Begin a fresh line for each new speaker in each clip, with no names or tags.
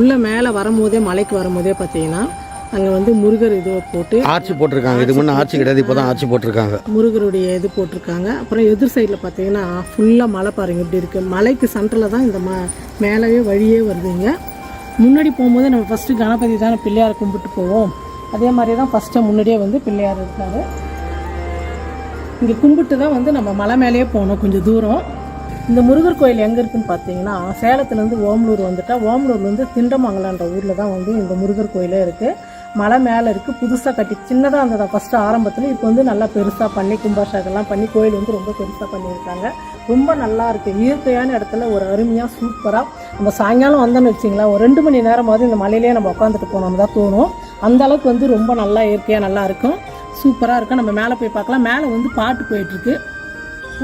உள்ளே மேலே வரும்போதே மலைக்கு வரும்போதே பார்த்தீங்கன்னா அங்கே வந்து முருகர் இது போட்டு
ஆர்ச்சி போட்டிருக்காங்க. இது முன்னே ஆர்ச்சி கிடையாது, இப்போ தான் ஆர்ச்சி போட்டிருக்காங்க.
முருகருடைய இது போட்டிருக்காங்க. அப்புறம் எதிர் சைடில் பார்த்தீங்கன்னா ஃபுல்லாக மலை பாருங்க இப்படி இருக்குது. மலைக்கு சென்டரில் தான் இந்த மேலவே வழியே வருதுங்க. முன்னாடி போகும்போது நம்ம ஃபஸ்ட்டு கணபதி தானே பிள்ளையாரை கும்பிட்டு போவோம். அதே மாதிரி தான் ஃபஸ்ட்டு முன்னாடியே வந்து பிள்ளையார் இருக்கார். இங்கே கும்பிட்டு தான் வந்து நம்ம மலை மேலேயே போகணும் கொஞ்சம் தூரம். இந்த முருகர் கோயில் எங்கே இருக்குதுன்னு பார்த்தீங்கன்னா சேலத்துலேருந்து ஓமலூர் வந்துட்டால் ஓமலூர்லேருந்து திண்டமங்கலன்ற ஊரில் தான் வந்து இந்த முருகர் கோயிலே இருக்குது. மலை மேலே இருக்குது. புதுசாக கட்டி சின்னதாக இருந்ததா ஃபஸ்ட்டு ஆரம்பத்தில். இப்போ வந்து நல்லா பெருசாக பண்ணி கும்பாஷாக்கெல்லாம் பண்ணி கோயில் வந்து ரொம்ப பெருசாக பண்ணியிருக்காங்க. ரொம்ப நல்லா இருக்குது. இயற்கையான இடத்துல ஒரு அருமையாக சூப்பராக நம்ம சாயங்காலம் வந்தோன்னு வச்சிங்களா ஒரு 2 மணி நேரமாவது இந்த மலையிலேயே நம்ம உட்காந்துட்டு போனோம்னு தான் தோணும். அந்தளவுக்கு வந்து ரொம்ப நல்லா இயற்கையாக நல்லா இருக்கும். சூப்பராக இருக்கும். நம்ம மேலே போய் பார்க்கலாம். மேலே வந்து பாட்டு போயிட்டுருக்கு.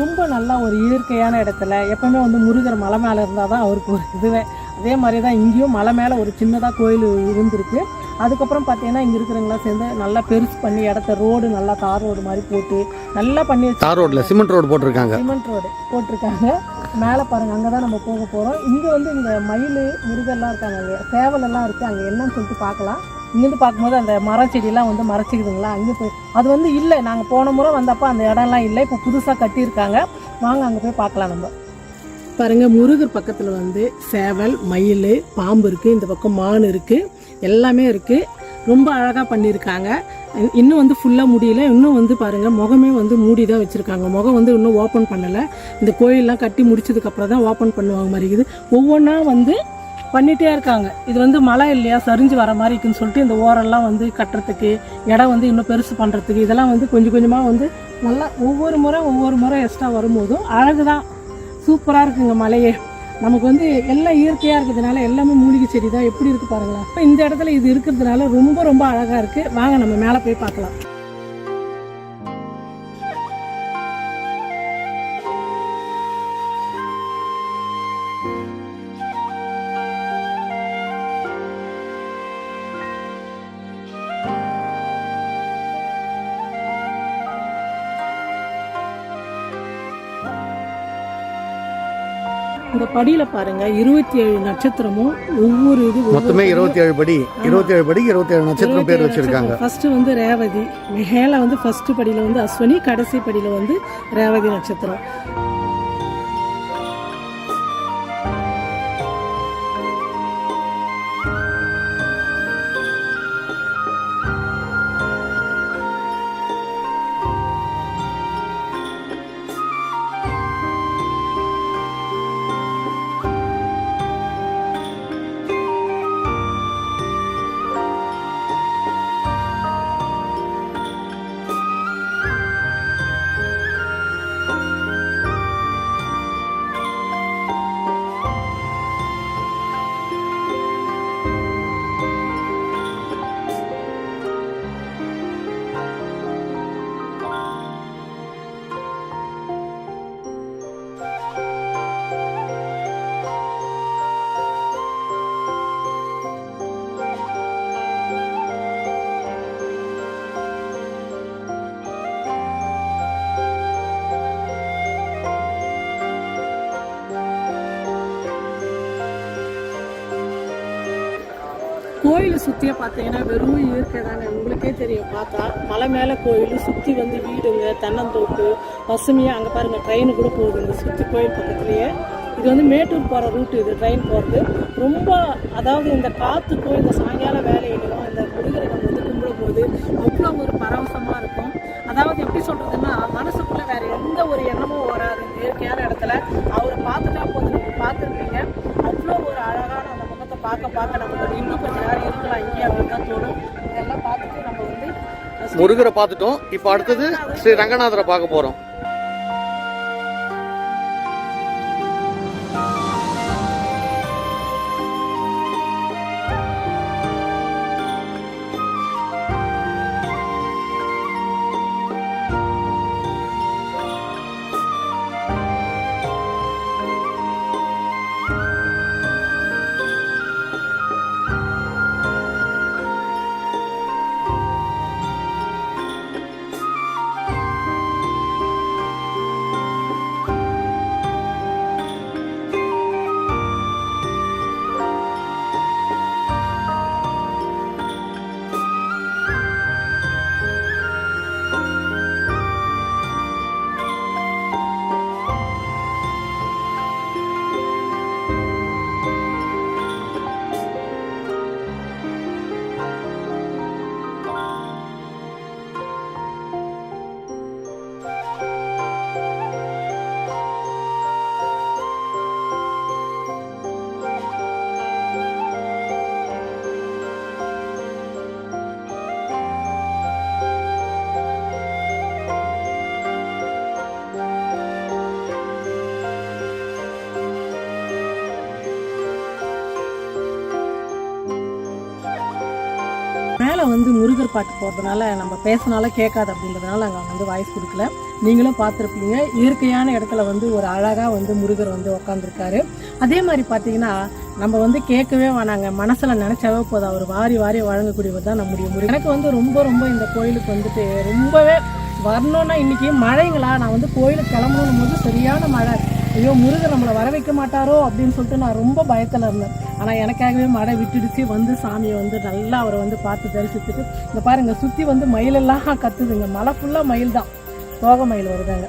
ரொம்ப நல்லா ஒரு இயற்கையான இடத்துல எப்பவுமே வந்து முருகர் மலை மேலே இருந்தால் தான் அவருக்கு ஒரு இதுவே. அதே மாதிரி தான் இங்கேயும் மலை மேலே ஒரு சின்னதாக கோயில் இருந்திருக்கு. அதுக்கப்புறம் பார்த்தீங்கன்னா இங்கே இருக்கிறவங்களாம் சேர்ந்து நல்லா பெருசு பண்ணி இடத்த ரோடு நல்லா தார் ரோடு மாதிரி போட்டு நல்லா பண்ணி
தார் ரோடில் சிமெண்ட் ரோடு போட்டிருக்காங்க.
சிமெண்ட் ரோடு போட்டிருக்காங்க. மேலே பாருங்கள், அங்கே தான் நம்ம போக போகிறோம். இங்கே வந்து இங்கே மயில் முருகெல்லாம் இருக்காங்க. அங்கே சேவலெல்லாம் இருக்குது. அங்கே என்னன்னு சொல்லிட்டு பார்க்கலாம். இங்கேருந்து பார்க்கும்போது அந்த மரச்செடியெல்லாம் வந்து மறைச்சிக்குதுங்களா, அங்கே போய் அது வந்து இல்லை. நாங்கள் போன முறை வந்தப்போ அந்த இடம்லாம் இல்லை. இப்போ புதுசாக கட்டியிருக்காங்க. வாங்க அங்கே போய் பார்க்கலாம். நம்ம பாருங்கள், முருகர் பக்கத்தில் வந்து சேவல், மயில், பாம்பு இருக்குது. இந்த பக்கம் மான் இருக்குது. எல்லாமே இருக்குது. ரொம்ப அழகாக பண்ணியிருக்காங்க. இன்னும் வந்து ஃபுல்லாக முடியல. இன்னும் வந்து பாருங்கள், முகமே வந்து மூடி தான் வச்சுருக்காங்க. முகம் வந்து இன்னும் ஓப்பன் பண்ணலை. இந்த கோயிலெலாம் கட்டி முடிச்சதுக்கப்புறம் தான் ஓப்பன் பண்ணுவாங்க மாதிரி இருக்குது. ஒவ்வொன்றா வந்து பண்ணிகிட்டே இருக்காங்க. இது வந்து மழை இல்லையா, சரிஞ்சு வர மாதிரி இருக்குன்னு சொல்லிட்டு இந்த ஓரெல்லாம் வந்து கட்டுறதுக்கு, இடம் வந்து இன்னும் பெருசு பண்ணுறதுக்கு இதெல்லாம் வந்து கொஞ்சம் கொஞ்சமாக வந்து நல்லா ஒவ்வொரு முறை எக்ஸ்ட்ரா வரும்போதும் அழகு தான். சூப்பராக இருக்குங்க மலையே. நமக்கு வந்து எல்லாம் இயற்கையாக இருக்கிறதுனால எல்லாமே மூலிகை செடி தான். எப்படி இருக்குது பாருங்களேன். இப்போ இந்த இடத்துல இது இருக்கிறதுனால ரொம்ப ரொம்ப அழகாக இருக்குது. வாங்க நம்ம மேலே போய் பார்க்கலாம். இந்த படியில் பாருங்க 27 நட்சத்திரமும் ஒவ்வொரு இது
மொத்தமே 27 படி. 27 படிக்கு 27 நட்சத்திரம் பேர் வச்சிருக்காங்க.
ஃபர்ஸ்ட் வந்து ரேவதி, மேலே வந்து ஃபர்ஸ்ட் படியில் வந்து அஸ்வினி, கடைசி படியில் வந்து ரேவதி நட்சத்திரம். கோயிலை சுற்றியே பார்த்தீங்கன்னா வெறும் இயற்கை தானே. உங்களுக்கே தெரியும் பார்த்தா. மலை மேலே கோயில் சுற்றி வந்து வீடுங்க, தென்னந்தோப்பு, பசுமையாக. அங்கே பாருங்கள், ட்ரெயின் கூட போகுதுங்க சுற்றி கோயில் பக்கத்துலேயே. இது வந்து மேட்டூர் போகிற ரூட்டு. இது ட்ரெயின் போகிறது ரொம்ப, அதாவது இந்த காற்றுக்கும் இந்த சாயங்கால வேலையிலையும் இந்த முருகரை நம்ம வந்து கும்பிடும்போது அவ்வளோ ஒரு பரவசமாக இருக்கும். அதாவது எப்படி சொல்கிறதுன்னா மனசுக்குள்ளே வேறு எந்த ஒரு எண்ணமும் வராது. இயற்கையான இடத்துல அவரை பார்த்துட்டா போது நம்ம பார்த்துருப்பீங்க. அவ்வளோ ஒரு அழகான அந்த முகத்தை பார்க்க நமக்கு இன்னும் கொஞ்சம் நேரம் இருக்கலாம் இங்கே அப்படின்னு தான் தோணும். இதெல்லாம் பார்த்துட்டு நம்ம வந்து
முருகரை பார்த்துட்டோம். இப்போ அடுத்தது ஸ்ரீ ரங்கநாதரை பார்க்க போகிறோம்.
மேலே வந்து முருகர் பாட்டு போகிறதுனால நம்ம பேசினாலும் கேட்காது அப்படின்றதுனால நாங்கள் வந்து வாய்ஸ் கொடுக்கல. நீங்களும் பார்த்துருப்பீங்க, இயற்கையான இடத்துல வந்து ஒரு அழகாக வந்து முருகர் வந்து உக்காந்துருக்காரு. அதே மாதிரி பார்த்தீங்கன்னா நம்ம வந்து கேட்கவே வேணாங்க, மனசில் நினச்சாவே போதும், அவர் வாரி வாரி வழங்கக்கூடியவர் தான் நம்முடைய முருகர். எனக்கு வந்து ரொம்ப ரொம்ப இந்த கோயிலுக்கு வந்துட்டு ரொம்பவே வரணும்னா, இன்றைக்கி மழைங்களா, நான் வந்து கோயிலுக்கு கிளம்பணும் போது சரியான மழை, ஐயோ முருகர் நம்மளை வர வைக்க மாட்டாரோ அப்படின்னு சொல்லிட்டு நான் ரொம்ப பயத்தில் இருந்தேன். ஆனால் எனக்காகவே மழை விட்டுடுச்சு, வந்து சாமியை வந்து நல்லா அவரை வந்து பார்த்து தரிசிச்சுட்டு, இந்த பாருங்க சுற்றி வந்து மயிலெல்லாம் கத்துதுங்க, மழை ஃபுல்லாக மயில் தான், தோகை மயில் வருதாங்க.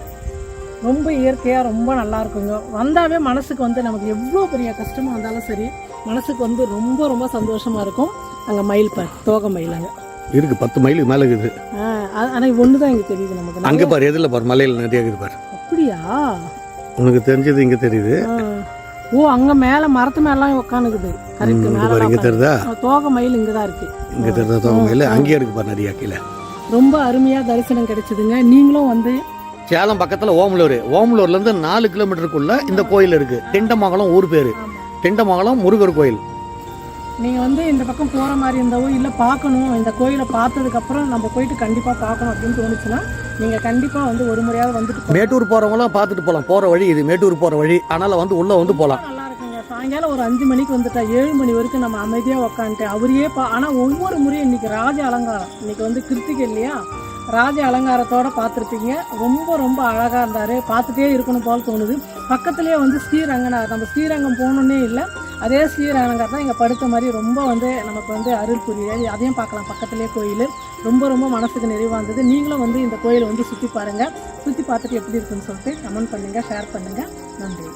ரொம்ப இயற்கையாக ரொம்ப நல்லா இருக்குங்க. வந்தாவே மனசுக்கு வந்து நமக்கு எவ்வளோ பெரிய கஷ்டமாக இருந்தாலும் சரி, மனசுக்கு வந்து ரொம்ப ரொம்ப சந்தோஷமாக இருக்கும். அங்கே மயில் தோகை மயில் அங்கே
இருக்கு, 10 மைலுக்கு மேலே இருக்குது.
ஆனால் ஒன்று தான் இங்கே தெரியுது நமக்கு.
அங்கே பாரு, எதில் பாரு, மலையில் நிறைய இருக்குது பாரு.
அப்படியா?
உனக்கு தெரிஞ்சது இங்கே தெரியுது.
ஓ, அங்கே மேலே மரத்து மேலாம் உட்காந்துக்குது. கரெக்ட், மேலே
இங்கே தெரியுதா?
தோகை மயில் இங்கே தான் இருக்கு.
இங்கே தெரியுதா தோகை மயில்? அங்கேயே இருக்கு பாரு நிறையா கீழே.
ரொம்ப அருமையாக தரிசனம் கிடைச்சதுங்க. நீங்களும் வந்து
சேலம் பக்கத்தில் ஓமலூர்லேருந்து 4 கிலோமீட்டருக்குள்ள இந்த கோயில் இருக்கு. திண்டமங்கலம் ஊர் பேர், திண்டமங்கலம் முருகர் கோயில்.
நீங்கள் வந்து இந்த பக்கம் போகிற மாதிரி இருந்தாவோ இல்லை பார்க்கணும், இந்த கோயிலை பார்த்ததுக்கப்புறம் நம்ம போயிட்டு கண்டிப்பாக பார்க்கணும் அப்படின்னு தோணுச்சுன்னா நீங்கள் கண்டிப்பாக வந்து ஒரு முறையாவது வந்துட்டு
மேட்டூர் போகிறவங்களாம் பார்த்துட்டு போகலாம். போகிற வழி இது, மேட்டூர் போகிற வழி. அதனால் வந்து உள்ளே வந்து போகலாம்.
நல்லா இருக்குங்க. சாயங்காலம் ஒரு 5 மணிக்கு வந்துட்டா 7 மணி வரைக்கும் நம்ம அமைதியாக உட்காந்துட்டு அவரையே ஆனால் ஒவ்வொரு முறையும் இன்றைக்கி ராஜ அலங்காரம், இன்றைக்கி வந்து கிருத்திகை இல்லையா, ராஜ அலங்காரத்தோடு பார்த்துருப்பீங்க. ரொம்ப ரொம்ப அழகாக இருந்தார், பார்த்துட்டே இருக்கணும் போல் தோணுது. பக்கத்துலேயே வந்து ஸ்ரீரங்கனார், நம்ம ஸ்ரீரங்கம் போகணுன்னே இல்லை, அதே ஸ்ரீரங்கனார் தான் இங்கே படுத்த மாதிரி ரொம்ப வந்து நமக்கு வந்து அருள் புரியுது. அதையும் பார்க்கலாம், பக்கத்துலேயே கோயில். ரொம்ப ரொம்ப மனசுக்கு நிறைவாக இருந்தது. நீங்களும் வந்து இந்த கோயிலை வந்து சுற்றி பாருங்கள். சுற்றி பார்த்துட்டு எப்படி இருக்குன்னு சொல்லிட்டு கமெண்ட் பண்ணுங்கள், ஷேர் பண்ணுங்கள். நன்றி.